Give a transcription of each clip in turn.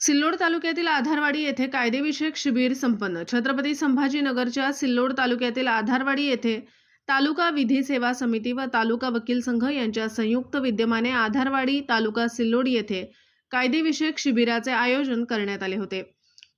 सिल्लोड तालुक्यातील आधारवाडी येथे कायदेविषयक शिबिर संपन्न. छत्रपती संभाजीनगरच्या सिल्लोड तालुक्यातील आधारवाडी येथे तालुका विधी सेवा समिती व तालुका वकील संघ यांच्या संयुक्त विद्यमाने आधारवाडी तालुका सिल्लोड येथे कायदेविषयक शिबिराचे आयोजन करण्यात आले होते.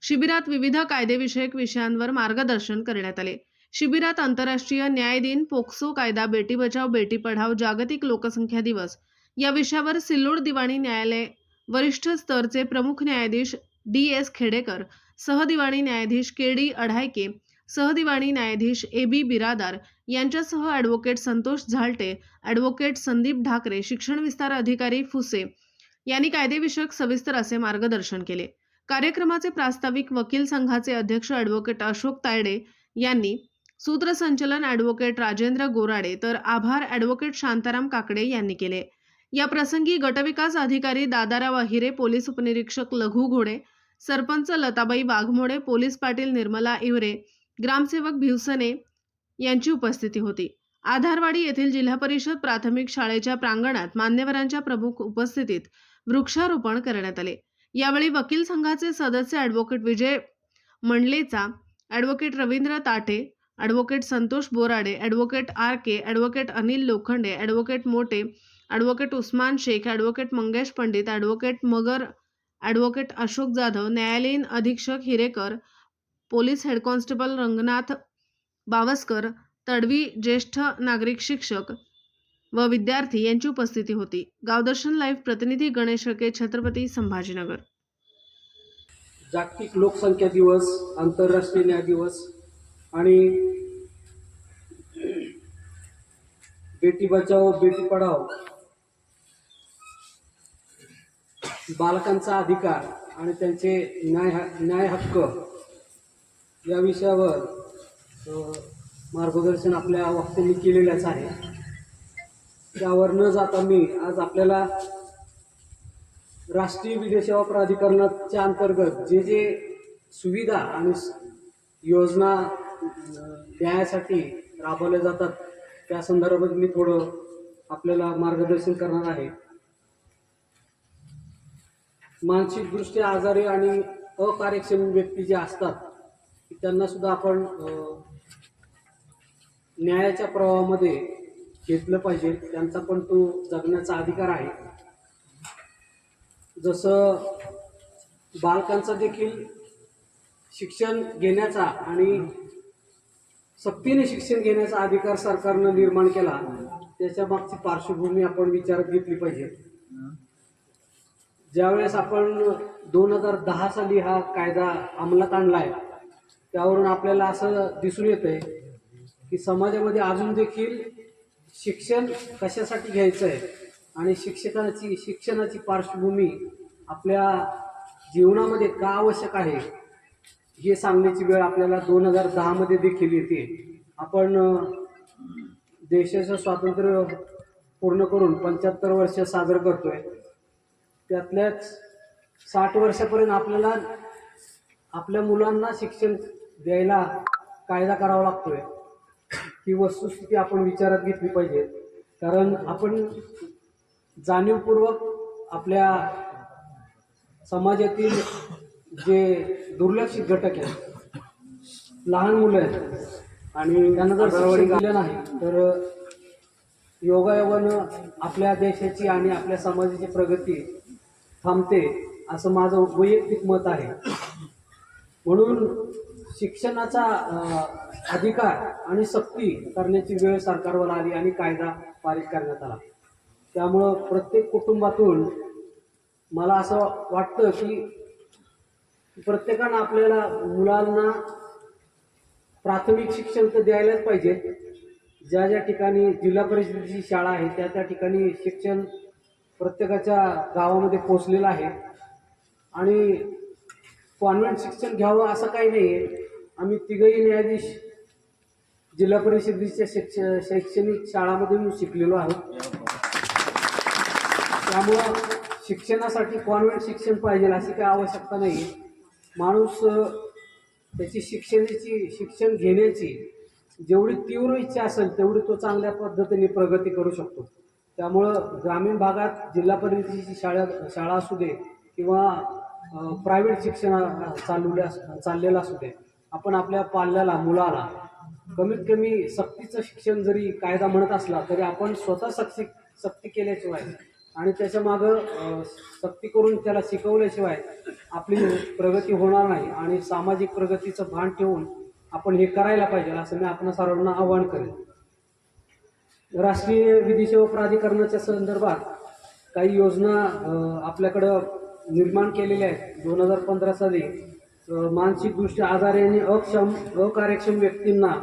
शिबिरात विविध कायदेविषयक विषयांवर मार्गदर्शन करण्यात आले. शिबिरात आंतरराष्ट्रीय न्याय दिन, पोक्सो कायदा, बेटी बचाव बेटी पढाओ, जागतिक लोकसंख्या दिवस या विषयावर सिल्लोड दिवाणी न्यायालय वरिष्ठ स्तरचे प्रमुख न्यायाधीश DS खेडेकर, सहदिवाणी न्यायाधीश KD अढायके, सहदिवाणी न्यायाधीश AB बिरादार यांच्यासह ॲडव्होकेट संतोष झालटे, ॲडव्होकेट संदीप ढाकरे, शिक्षण विस्तार अधिकारी फुसे यांनी कायदेविषयक सविस्तर असे मार्गदर्शन केले. कार्यक्रमाचे प्रास्ताविक वकील संघाचे अध्यक्ष ॲडव्होकेट अशोक तायडे यांनी, सूत्रसंचलन ॲडव्होकेट राजेंद्र गोराडे, तर आभार ॲडव्होकेट शांताराम काकडे यांनी केले. या प्रसंगी गटविकास अधिकारी दादाराव अहिरे, पोलीस उपनिरीक्षक लघु घोडे, सरपंच लताबाई वाघमोडे, पोलीस पाटील निर्मला इवरे, ग्रामसेवक भिवसने यांची उपस्थिती होती. आधारवाडी येथील जिल्हा परिषद प्राथमिक शाळेच्या प्रांगणात मान्यवरांच्या प्रमुख उपस्थितीत वृक्षारोपण करण्यात आले. यावेळी वकील संघाचे सदस्य advocate Vijay Mandlecha, advocate Ravindra Tate, advocate Santosh Borade, advocate RK, advocate Anil Lokhande, advocate Mote, advocate Usman Shaikh, advocate Mangesh Pandit, advocate Magar, advocate Ashok Jadhav, न्यायालयीन अधीक्षक Hirekar, police head constable Ranganath Bawaskar, Tadvi, ज्येष्ठ नागरिक शिक्षक व विद्यार्थी यांची उपस्थिती होती. गावदर्शन लाईव्ह प्रतिनिधी गणेश शेळके, छत्रपती संभाजीनगर. जागतिक लोकसंख्या दिवस, आंतरराष्ट्रीय न्याय दिवस आणि बेटी बचाओ बेटी पढाओ, बालकांचा अधिकार आणि त्यांचे न्याय हक्क या विषयावर मार्गदर्शन आपल्या वक्त्यांनी केलेलंच आहे. त्यावर न जाता मी आज आपल्याला राष्ट्रीय विधी सेवा प्राधिकरणाच्या अंतर्गत जे सुविधा आणि योजना न्यायासाठी राबवल्या जातात त्या संदर्भात मी थोडं आपल्याला मार्गदर्शन करणार आहे. मानसिकदृष्ट्या आजारी आणि अकार्यक्षम व्यक्ती जे असतात त्यांना सुद्धा आपण न्यायाच्या प्रवाहामध्ये घेतलं पाहिजे. त्यांचा पण तो जगण्याचा अधिकार आहे. जसं बालकांचा देखील शिक्षण घेण्याचा आणि सक्तीने शिक्षण घेण्याचा अधिकार सरकारनं निर्माण केला, त्याच्या मागची पार्श्वभूमी आपण विचारात घेतली पाहिजे. ज्यावेळेस आपण 2010 साली हा कायदा अंमलात आणला आहे, त्यावरून आपल्याला असं दिसून येतंय की समाजामध्ये अजून देखील शिक्षण कशासाठी घ्यायचं आहे आणि शिक्षणाची पार्श्वभूमी आपल्या जीवनामध्ये का आवश्यक आहे हे सांगण्याची वेळ आपल्याला 2010 मध्ये देखील येते. आपण देशाचं स्वातंत्र्य पूर्ण करून 75 वर्ष साजरं करतोय. त्यातल्याच 60 वर्षापर्यंत आपल्याला आपल्या मुलांना शिक्षण द्यायला कायदा करावा लागतोय. ही वस्तुस्थिती आपण विचारात घेतली पाहिजे. कारण आपण जाणीवपूर्वक आपल्या समाजातील जे दुर्लक्षित घटक आहेत, लहान मुलं आहेत आणि त्यांना जर शिक्षण दिलं नाही तर योगायोगानं आपल्या देशाची आणि आपल्या समाजाची प्रगती थांबते, असं माझं वैयक्तिक मत आहे. म्हणून शिक्षणाचा अधिकार आणि सक्ती करण्याची वेळ सरकारवर आली आणि कायदा पारित करण्यात आला. त्यामुळं प्रत्येक कुटुंबातून मला असं वाटतं की प्रत्येकानं आपल्याला मुलांना प्राथमिक शिक्षण तर द्यायलाच पाहिजे. ज्या ज्या ठिकाणी जिल्हा परिषदेची शाळा आहे त्या ठिकाणी शिक्षण प्रत्येकाच्या गावामध्ये पोचलेलं आहे आणि कॉन्व्हेंट शिक्षण घ्यावं असं काही नाही आहे. आम्ही तिघही न्यायाधीश जिल्हा परिषदेच्या शैक्षणिक शाळामधून शिकलेलो आहोत. त्यामुळं शिक्षणासाठी कॉन्व्हेंट शिक्षण पाहिजे अशी काही आवश्यकता नाही. माणूस त्याची शिक्षण घेण्याची जेवढी तीव्र इच्छा असेल तेवढी तो चांगल्या पद्धतीने प्रगती करू शकतो. त्यामुळं ग्रामीण भागात जिल्हा परिषदेची शाळा असू दे किंवा प्रायव्हेट शिक्षण चाललेलं असू दे, आपण आपल्या पाल्याला मुलाला कमीत कमी सक्तीचं शिक्षण जरी कायदा म्हणत असला तरी आपण स्वतः सक्ती केल्याशिवाय आणि त्याच्या मागं सक्ती करून त्याला शिकवल्याशिवाय आपली प्रगती होणार नाही. आणि सामाजिक प्रगतीचं भान ठेवून आपण हे करायला पाहिजे असं मी आपण सर्वांना आवाहन करेन. राष्ट्रीय विधी सेवा प्राधिकरणाच्या संदर्भात काही योजना आपल्याकडं निर्माण केलेल्या आहेत. 2015 साली मानसिकदृष्ट्या आजारी आणि अकार्यक्षम व्यक्तींना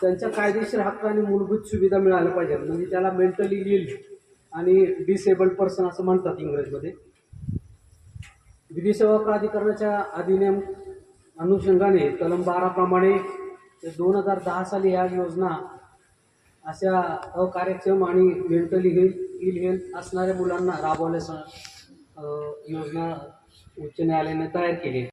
त्यांच्या कायदेशीर हक्क आणि मूलभूत सुविधा मिळाल्या पाहिजेत. म्हणजे त्याला मेंटली इल आणि डिसेबल्ड पर्सन असं म्हणतात इंग्रजीमध्ये. विधी सेवा प्राधिकरणाच्या अधिनियम अनुषंगाने कलम 12 प्रमाणे 2010 साली ह्या योजना अशा अकार्यक्षम आणि मेंटली इल हेल्थ असणाऱ्या मुलांना राबवण्यास योजना उच्च न्यायालयाने तयार केली.